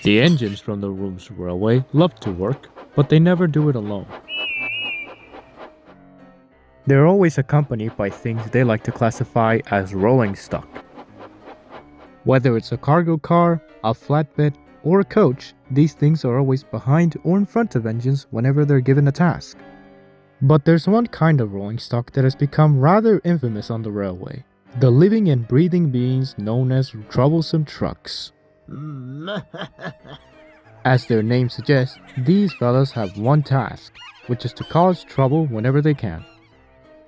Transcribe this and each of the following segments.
The engines from the room's railway love to work, but they never do it alone. They're always accompanied by things they like to classify as rolling stock. Whether it's a cargo car, a flatbed, or a coach, these things are always behind or in front of engines whenever they're given a task. But there's one kind of rolling stock that has become rather infamous on the railway. The living and breathing beings known as troublesome trucks. As their name suggests, these fellas have one task, which is to cause trouble whenever they can.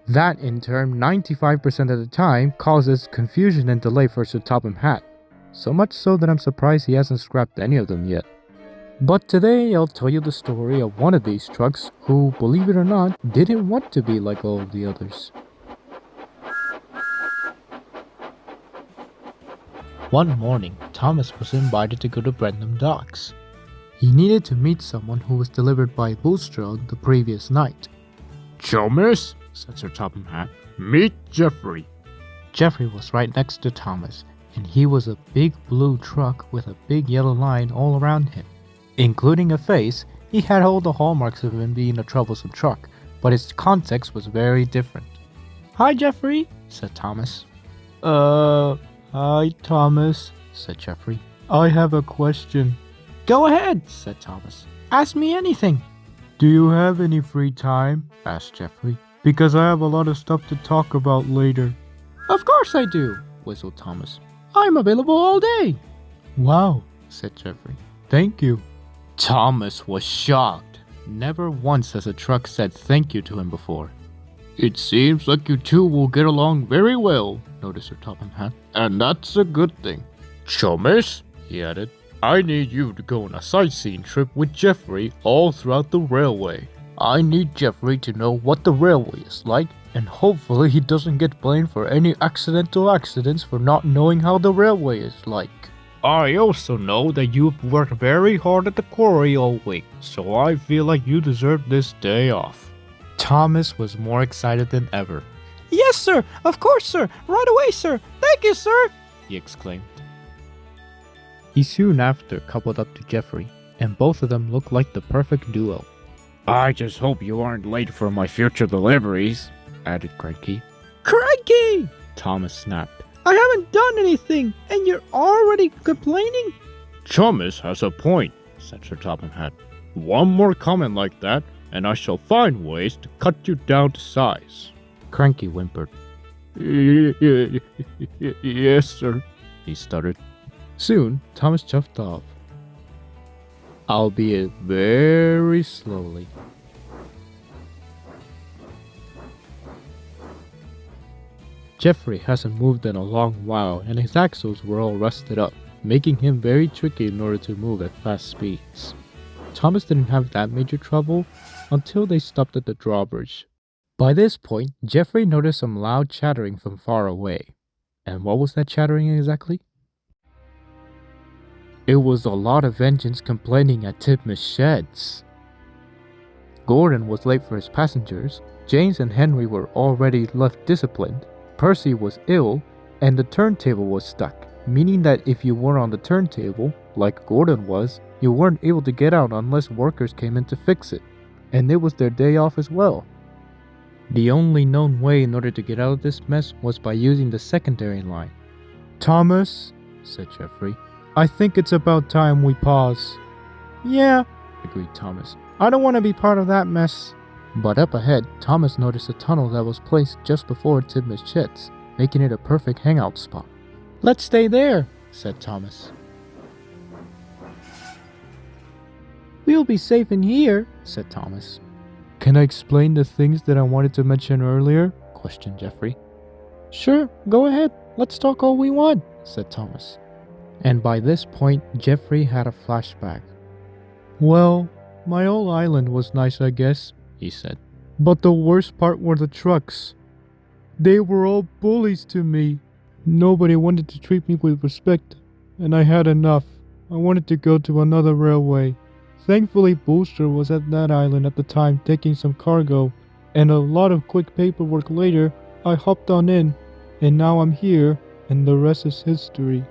That in turn 95% of the time causes confusion and delay for Sir Topham Hatt. So much so that I'm surprised he hasn't scrapped any of them yet. But today I'll tell you the story of one of these trucks who, believe it or not, didn't want to be like all of the others. One morning, Thomas was invited to go to Brenham Docks. He needed to meet someone who was delivered by Bulstrode the previous night. "Thomas," said Sir Topham Hatt, "meet Geoffrey." Geoffrey was right next to Thomas, and he was a big blue truck with a big yellow line all around him. Including a face, he had all the hallmarks of him being a troublesome truck, but its context was very different. "Hi, Geoffrey," said Thomas. Hi, Thomas," said Geoffrey. "I have a question." "Go ahead," said Thomas. "Ask me anything." "Do you have any free time?" asked Geoffrey. "Because I have a lot of stuff to talk about later." "Of course I do," whistled Thomas. "I'm available all day." "Wow," said Geoffrey. "Thank you." Thomas was shocked. Never once has a truck said thank you to him before. "It seems like you two will get along very well," noticed Sir Topham Hatt, "and that's a good thing. Thomas," he added, "I need you to go on a sightseeing trip with Geoffrey all throughout the railway. I need Geoffrey to know what the railway is like, and hopefully he doesn't get blamed for any accidental accidents for not knowing how the railway is like. I also know that you've worked very hard at the quarry all week, so I feel like you deserve this day off." Thomas was more excited than ever. "Yes, sir! Of course, sir! Right away, sir! Thank you, sir!" he exclaimed. He soon after coupled up to Geoffrey, and both of them looked like the perfect duo. "I just hope you aren't late for my future deliveries," added Cranky. "Cranky!" Thomas snapped. "I haven't done anything, and you're already complaining?" "Thomas has a point," said Sir Topham Hatt. "One more comment like that, and I shall find ways to cut you down to size." Cranky whimpered. "Yes, sir," he stuttered. Soon, Thomas chuffed off, albeit very slowly. Geoffrey hasn't moved in a long while, and his axles were all rusted up, making him very tricky in order to move at fast speeds. Thomas didn't have that major trouble until they stopped at the drawbridge. By this point, Geoffrey noticed some loud chattering from far away. And what was that chattering exactly? It was a lot of engines complaining at Tidmouth's sheds. Gordon was late for his passengers, James and Henry were already left disciplined, Percy was ill, and the turntable was stuck, meaning that if you were on the turntable, like Gordon was, you weren't able to get out unless workers came in to fix it, and it was their day off as well. The only known way in order to get out of this mess was by using the secondary line. "Thomas," said Geoffrey, "I think it's about time we pause." "Yeah," agreed Thomas. "I don't want to be part of that mess." But up ahead, Thomas noticed a tunnel that was placed just before Tidmouth's sheds, making it a perfect hangout spot. "Let's stay there," said Thomas. "We'll be safe in here," said Thomas. "Can I explain the things that I wanted to mention earlier?" questioned Geoffrey. "Sure, go ahead. Let's talk all we want," said Thomas. And by this point, Geoffrey had a flashback. "Well, my old island was nice, I guess," he said. "But the worst part were the trucks. They were all bullies to me. Nobody wanted to treat me with respect, and I had enough. I wanted to go to another railway. Thankfully, Booster was at that island at the time taking some cargo, and a lot of quick paperwork later, I hopped on in, and now I'm here, and the rest is history."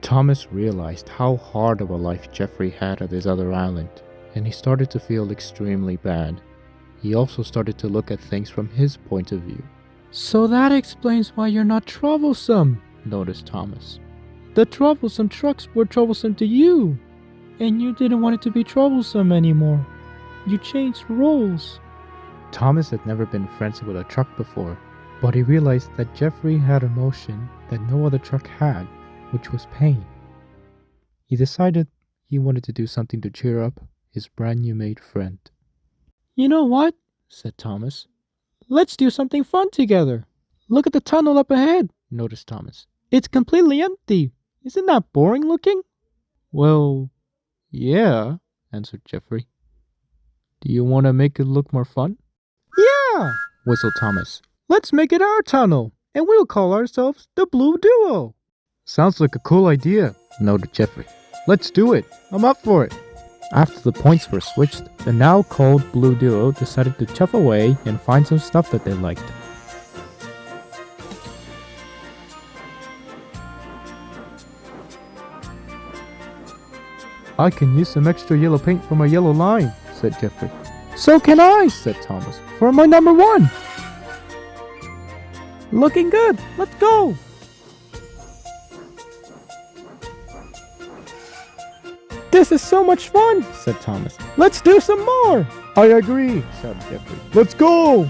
Thomas realized how hard of a life Geoffrey had at his other island, and he started to feel extremely bad. He also started to look at things from his point of view. So that explains why you're not troublesome, noticed Thomas. The troublesome trucks were troublesome to you, and you didn't want it to be troublesome anymore. You changed roles. Thomas had never been friends with a truck before, but he realized that Geoffrey had emotion that no other truck had, which was pain. He decided he wanted to do something to cheer up his brand new made friend. You know what? Said Thomas. Let's do something fun together. Look at the tunnel up ahead, noticed Thomas. It's completely empty. Isn't that boring looking? Well, yeah, answered Geoffrey. Do you want to make it look more fun? Yeah, whistled Thomas. Let's make it our tunnel, and we'll call ourselves the Blue Duo. Sounds like a cool idea, noted Geoffrey. Let's do it. I'm up for it. After the points were switched, the now called Blue Duo decided to chuff away and find some stuff that they liked. I can use some extra yellow paint for my yellow line, said Geoffrey. So can I, said Thomas, for my number 1. Looking good. Let's go. This is so much fun, said Thomas. Let's do some more. I agree, shouted Geoffrey. Let's go.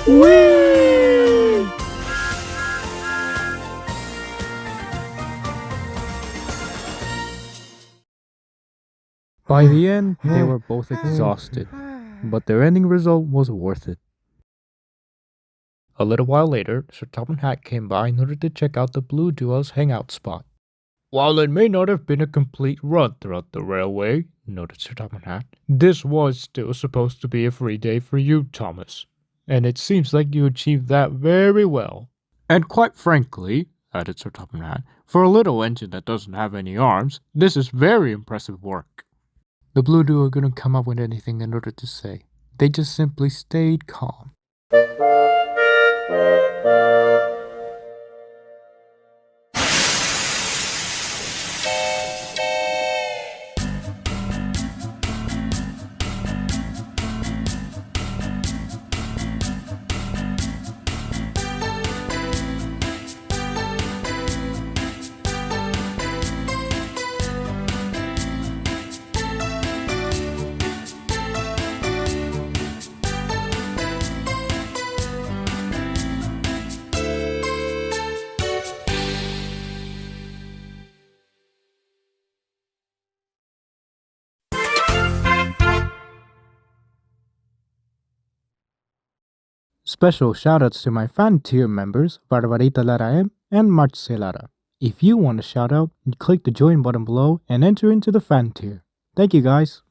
Whee! By the end, they were both exhausted, but their ending result was worth it. A little while later, Sir Topham Hatt came by in order to check out the Blue Duo's hangout spot. While it may not have been a complete run throughout the railway, noted Sir Topham Hatt, this was still supposed to be a free day for you, Thomas. And it seems like you achieved that very well. And quite frankly, added Sir Topham Hatt, for a little engine that doesn't have any arms, this is very impressive work. The Blue Duo couldn't come up with anything in order to say. They just simply stayed calm. Special shoutouts to my fan tier members, Barbarita Lara M and Marcelara. If you want a shoutout, click the join button below and enter into the fan tier. Thank you guys.